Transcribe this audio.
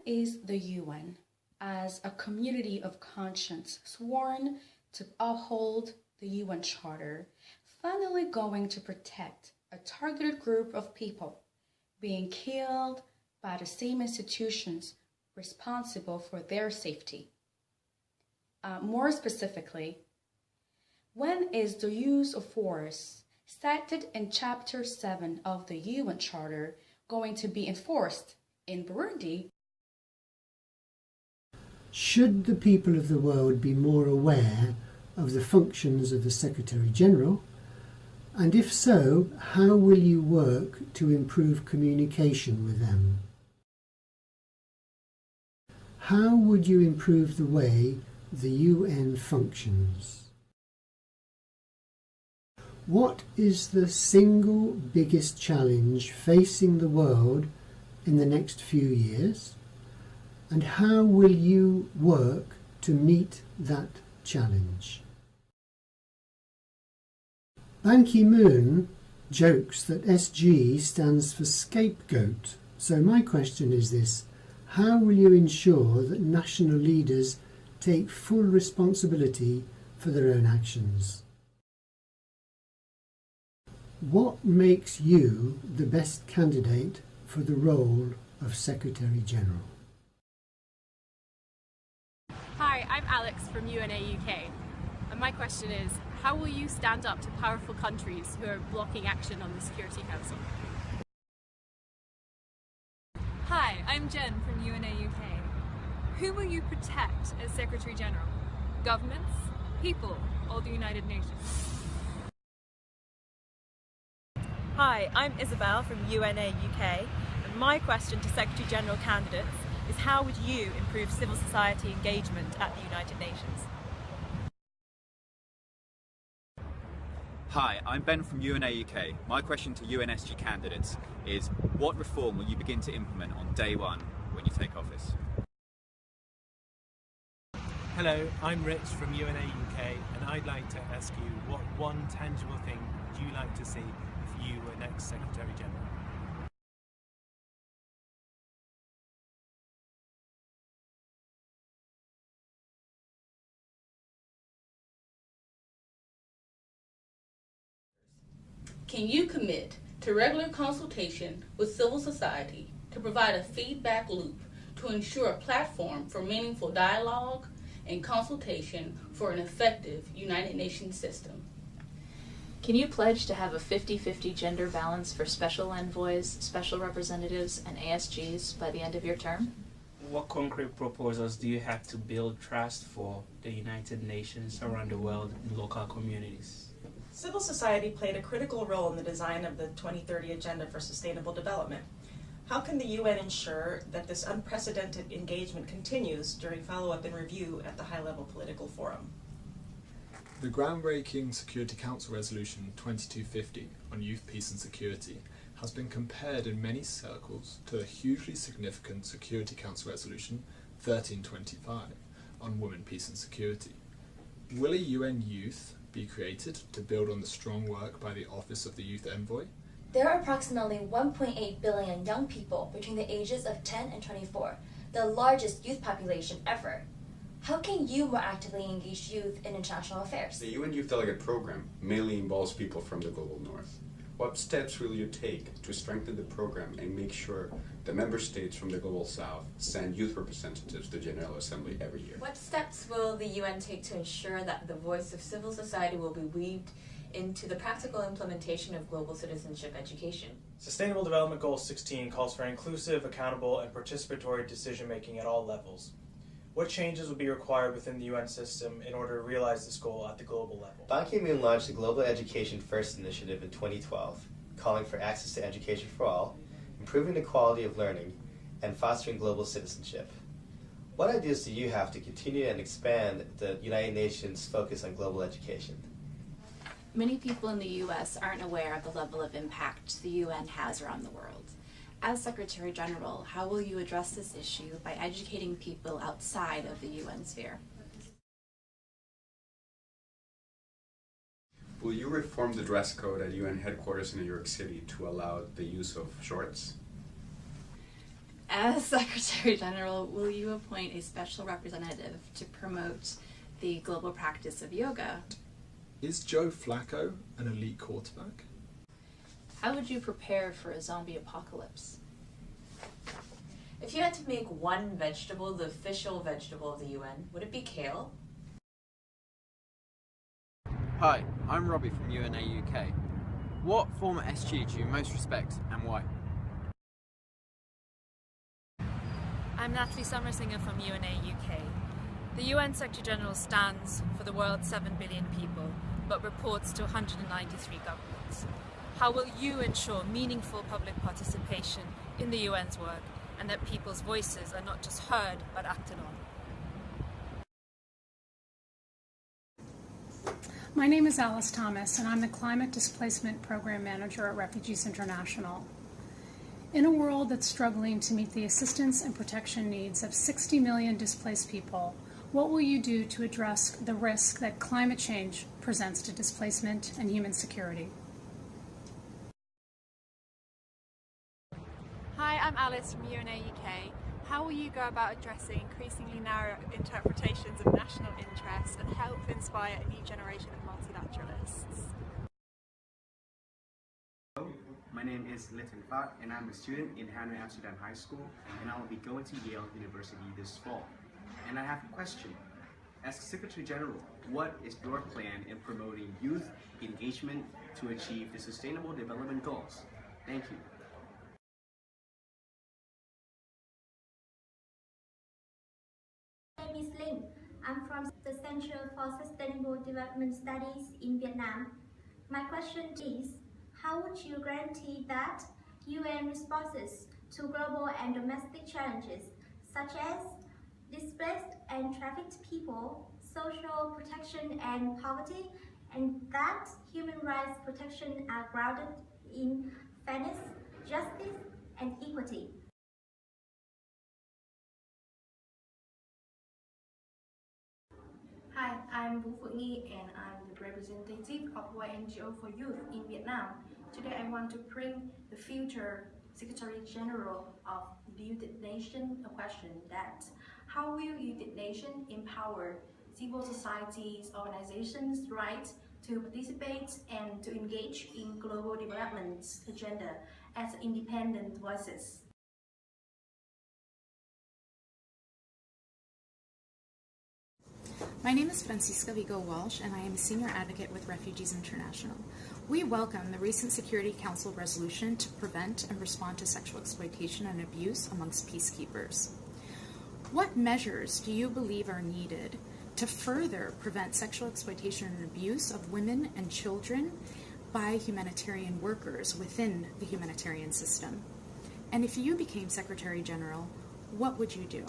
Is the UN, as a community of conscience sworn to uphold the UN Charter, finally going to protect a targeted group of people being killed by the same institutions responsible for their safety? More specifically, when is the use of force cited in Chapter 7 of the UN Charter going to be enforced in Burundi? Should the people of the world be more aware of the functions of the Secretary-General? And if so, how will you work to improve communication with them? How would you improve the way the UN functions? What is the single biggest challenge facing the world in the next few years? And how will you work to meet that challenge? Ban Ki-moon jokes that SG stands for scapegoat. So my question is this: how will you ensure that national leaders take full responsibility for their own actions? What makes you the best candidate for the role of Secretary-General? Hi, I'm Alex from UNA UK, and my question is, how will you stand up to powerful countries who are blocking action on the Security Council? Hi, I'm Jen from UNA UK. Who will you protect as Secretary General? Governments, people, or the United Nations? Hi, I'm Isabel from UNA UK, and my question to Secretary General candidates is, how would you improve civil society engagement at the United Nations? Hi, I'm Ben from UNA UK. My question to UNSG candidates is, what reform will you begin to implement on day one when you take office? Hello, I'm Rich from UNA UK, and I'd like to ask you, what one tangible thing would you like to see if you were next Secretary General? Can you commit to regular consultation with civil society to provide a feedback loop to ensure a platform for meaningful dialogue and consultation for an effective United Nations system? Can you pledge to have a 50-50 gender balance for special envoys, special representatives, and ASGs by the end of your term? What concrete proposals do you have to build trust for the United Nations around the world in local communities? Civil society played a critical role in the design of the 2030 Agenda for Sustainable Development. How can the UN ensure that this unprecedented engagement continues during follow-up and review at the high-level political forum? The groundbreaking Security Council Resolution 2250 on youth, peace and security has been compared in many circles to the hugely significant Security Council Resolution 1325 on women, peace and security. Will a UN youth be created to build on the strong work by the Office of the Youth Envoy? There are approximately 1.8 billion young people between the ages of 10 and 24, the largest youth population ever. How can you more actively engage youth in international affairs? The UN Youth Delegate Program mainly involves people from the Global North. What steps will you take to strengthen the program and make sure the member states from the Global South send youth representatives to the General Assembly every year? What steps will the UN take to ensure that the voice of civil society will be weaved into the practical implementation of global citizenship education? Sustainable Development Goal 16 calls for inclusive, accountable, and participatory decision-making at all levels. What changes would be required within the UN system in order to realize this goal at the global level? Ban Ki-moon launched the Global Education First initiative in 2012, calling for access to education for all, improving the quality of learning, and fostering global citizenship. What ideas do you have to continue and expand the United Nations' focus on global education? Many people in the US aren't aware of the level of impact the UN has around the world. As Secretary General, how will you address this issue by educating people outside of the UN sphere? Will you reform the dress code at UN headquarters in New York City to allow the use of shorts? As Secretary General, will you appoint a special representative to promote the global practice of yoga? Is Joe Flacco an elite quarterback? How would you prepare for a zombie apocalypse? If you had to make one vegetable the official vegetable of the UN, would it be kale? Hi, I'm Robbie from UNA UK. What former SG do you most respect and why? I'm Natalie Summersinger from UNA UK. The UN Secretary General stands for the world's 7 billion people, but reports to 193 governments. How will you ensure meaningful public participation in the UN's work and that people's voices are not just heard but acted on? My name is Alice Thomas, and I'm the Climate Displacement Program Manager at Refugees International. In a world that's struggling to meet the assistance and protection needs of 60 million displaced people, what will you do to address the risk that climate change presents to displacement and human security? Hi, I'm Alice from UNA UK. How will you go about addressing increasingly narrow interpretations of national interests and help inspire a new generation of multilateralists? Hello, my name is Litin Fat and I'm a student in Hanoi Amsterdam High School, and I will be going to Yale University this fall. And I have a question. As Secretary General, what is your plan in promoting youth engagement to achieve the Sustainable Development Goals? Thank you. My name is Linh. I'm from the Center for Sustainable Development Studies in Vietnam. My question is, how would you guarantee that UN responses to global and domestic challenges such as displaced and trafficked people, social protection and poverty, and that human rights protection are grounded in fairness, justice, and equity? Hi, I'm Vũ Phượng Nghi and I'm the representative of YNGO for Youth in Vietnam. Today I want to bring the future Secretary General of the United Nations a question that how will United Nations empower civil society's organizations' right to participate and to engage in global development agenda as independent voices? My name is Francisca Vigo Walsh, and I am a senior advocate with Refugees International. We welcome the recent Security Council resolution to prevent and respond to sexual exploitation and abuse amongst peacekeepers. What measures do you believe are needed to further prevent sexual exploitation and abuse of women and children by humanitarian workers within the humanitarian system? And if you became Secretary General, what would you do?